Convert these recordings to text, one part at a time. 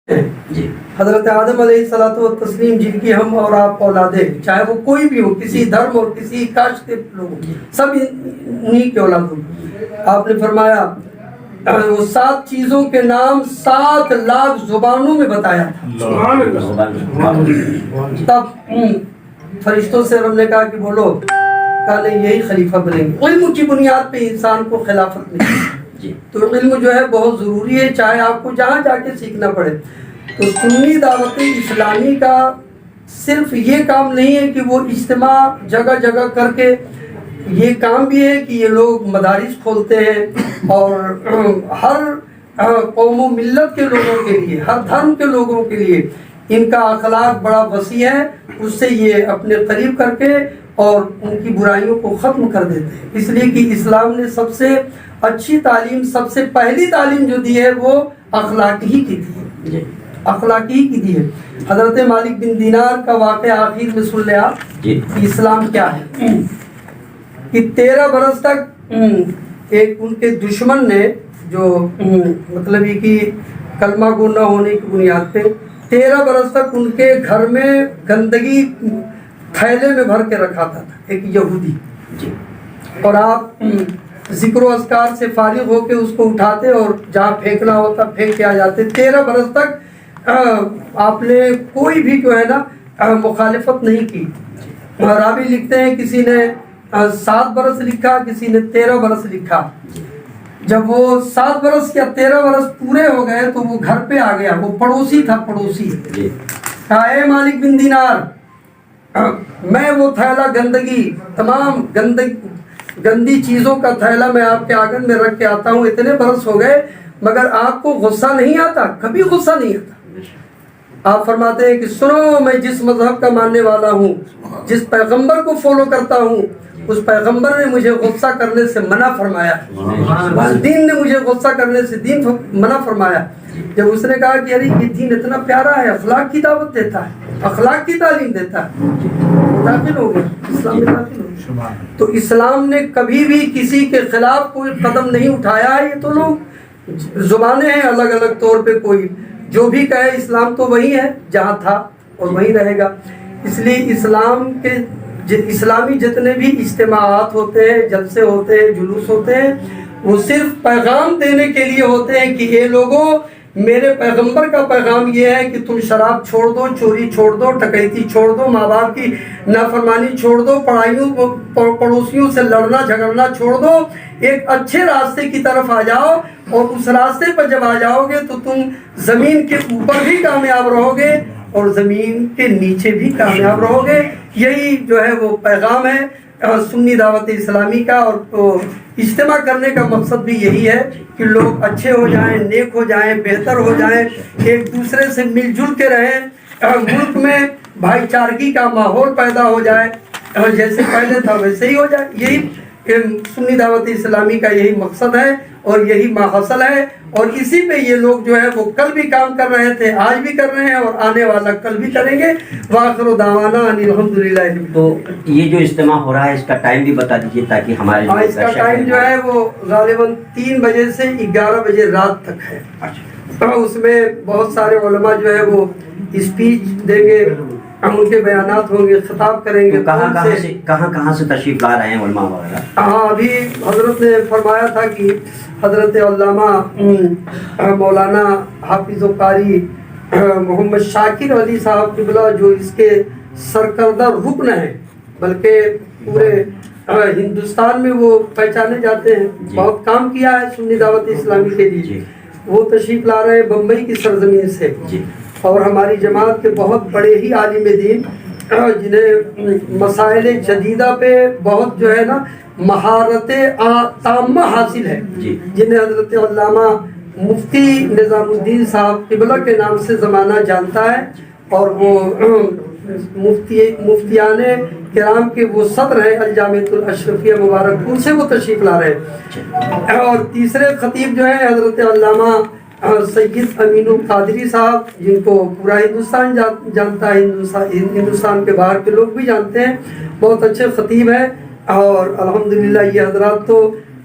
جی حضرت آدم علیہ الصلوۃ والتسلیم جن کی ہم اور آپ اولادیں، چاہے وہ کوئی بھی ہو، کسی دھرم اور کسی کاسٹ کے لوگ، سب انہی کے اولاد ہوں۔ آپ نے فرمایا وہ 7 چیزوں کے نام 7 لاکھ زبانوں میں بتایا تھا۔ تب فرشتوں سے ہم نے کہا کہ بولو، کہا نہیں یہی خلیفہ بنیں گے۔ علم کی بنیاد پہ انسان کو خلافت ملی۔ تو علم جو ہے بہت ضروری ہے، چاہے آپ کو جہاں جا کے سیکھنا پڑے۔ تو سنی دعوت اسلامی کا صرف یہ کام نہیں ہے کہ وہ اجتماع جگہ جگہ کر کے، یہ کام بھی ہے کہ یہ لوگ مدارس کھولتے ہیں اور ہر قوم و ملت کے لوگوں کے لیے، ہر دھرم کے لوگوں کے لیے ان کا اخلاق بڑا وسیع ہے، اس سے یہ اپنے قریب کر کے اور ان کی برائیوں کو ختم کر دیتے ہیں۔ اس لیے کہ اسلام نے سب سے اچھی تعلیم، سب سے پہلی تعلیم جو دی ہے وہ اخلاقی ہی کی دی ہے، اخلاقی ہی کی دی ہے۔ حضرت مالک بن دینار کا واقعہ آخر میں سن لیا کہ اسلام کیا ہے۔ کہ 13 برس تک ایک ان کے دشمن نے، جو مطلب یہ کہ کلمہ گو نہ ہونے کی بنیاد پہ 13 برس تک ان کے گھر میں گندگی تھیلے میں بھر کے رکھا تھا، ایک یہودی، اور آپ ذکر و اذکار سے فارغ ہو کے اس کو اٹھاتے اور جہاں پھینکنا ہوتا پھینک کے آ جاتے۔ 13 برس تک آپ نے کوئی بھی جو ہے نا مخالفت نہیں کی۔ راوی لکھتے ہیں کسی نے 7 برس لکھا، کسی نے 13 برس لکھا۔ جب وہ 7 برس یا 13 برس پورے ہو گئے تو وہ گھر پہ آ گیا، وہ پڑوسی تھا، پڑوسی کہا اے مالک بن دینار، میں وہ تھیلا گندگی، تمام گندی چیزوں کا تھیلا میں آپ کے آنگن میں رکھ کے آتا ہوں، اتنے برس ہو گئے مگر آپ کو غصہ نہیں آتا؟ کبھی غصہ نہیں آتا۔ آپ فرماتے ہیں کہ سنو، میں جس مذہب کا ماننے والا ہوں، جس پیغمبر کو فالو کرتا ہوں، اس پیغمبر نے مجھے غصہ کرنے سے منع فرمایا، اس دین نے مجھے غصہ کرنے سے منع فرمایا۔ جب اس نے کہا کہ ارے یہ دین اتنا پیارا ہے، اخلاق کی دعوت دیتا ہے، اخلاق کی تعلیم دیتا ہے، داخل ہو گیا اسلام میں، داخل ہو گیا۔ تو اسلام نے کبھی بھی کسی کے خلاف کوئی قدم نہیں اٹھایا ہے۔ یہ تو لوگ زبانیں ہیں الگ الگ طور پہ، کوئی جو بھی کہے اسلام تو وہی ہے جہاں تھا اور وہی رہے گا۔ اس لیے اسلام کے اسلامی جتنے بھی اجتماعات ہوتے ہیں، جلسے ہوتے ہیں، جلوس ہوتے ہیں، وہ صرف پیغام دینے کے لیے ہوتے ہیں کہ اے لوگوں، میرے پیغمبر کا پیغام یہ ہے کہ تم شراب چھوڑ دو، چوری چھوڑ دو، ڈکیتی چھوڑ دو، ماں باپ کی نافرمانی چھوڑ دو، پڑوسیوں سے لڑنا جھگڑنا چھوڑ دو، ایک اچھے راستے کی طرف آ جاؤ، اور اس راستے پر جب آ جاؤ گے تو تم زمین کے اوپر بھی کامیاب رہو گے اور زمین کے نیچے بھی کامیاب رہو گے۔ یہی جو ہے وہ پیغام ہے سنی دعوت اسلامی کا، اور اجتماع کرنے کا مقصد بھی یہی ہے کہ لوگ اچھے ہو جائیں، نیک ہو جائیں، بہتر ہو جائیں، ایک دوسرے سے مل جل کے رہیں، ملک میں بھائی چارگی کا ماحول پیدا ہو جائے، اور جیسے پہلے تھا ویسے ہی ہو جائے۔ یہی سنی دعوت اسلامی کا یہی مقصد ہے اور یہی ماحصل ہے، اور اسی پہ یہ لوگ جو ہے وہ کل بھی کام کر رہے تھے، آج بھی کر رہے ہیں، اور آنے والا کل بھی کریں گے۔ وآخر دعوانا ان الحمدللہ۔ تو یہ جو اجتماع ہو رہا ہے اس کا ٹائم بھی بتا دیجیے تاکہ ہمارے اس کا ٹائم جو ہے وہ غالباً 3 بجے سے 11 بجے رات تک ہے۔ اس میں بہت سارے علماء جو ہے وہ اسپیچ دیں گے، ان کے بیانات ہوں گے، خطاب کریں گے۔ کہاں سے تشریف لا رہے ہیں علماء وغیرہ؟ ہاں، ابھی حضرت نے فرمایا تھا کہ حضرت علامہ مولانا حافظ و قاری محمد شاکر علی صاحب قبلہ، جو اس کے سرکردہ رکن ہیں، بلکہ پورے ہندوستان میں وہ پہچانے جاتے ہیں، بہت کام کیا ہے سنی دعوت اسلامی کے لیے، وہ تشریف لا رہے ہیں بمبئی کی سرزمین سے، اور ہماری جماعت کے بہت بڑے ہی عالم دین جنہیں مسائل جدیدہ پہ بہت جو ہے نا مہارت تامہ حاصل ہے، جنہیں حضرت علامہ مفتی نظام الدین صاحب قبلہ کے نام سے زمانہ جانتا ہے، اور وہ مفتیان کرام کے وہ صدر ہیں الجامعۃ الاشرفیہ مبارک، ان سے وہ تشریف لا رہے ہیں۔ اور تیسرے خطیب جو ہیں حضرت علامہ سید امین القادری صاحب، جن کو پورا ہندوستان جانتا ہے، ہندوستان کے باہر کے لوگ بھی جانتے ہیں، بہت اچھے خطیب ہیں، اور الحمدللہ یہ حضرات تو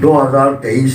2023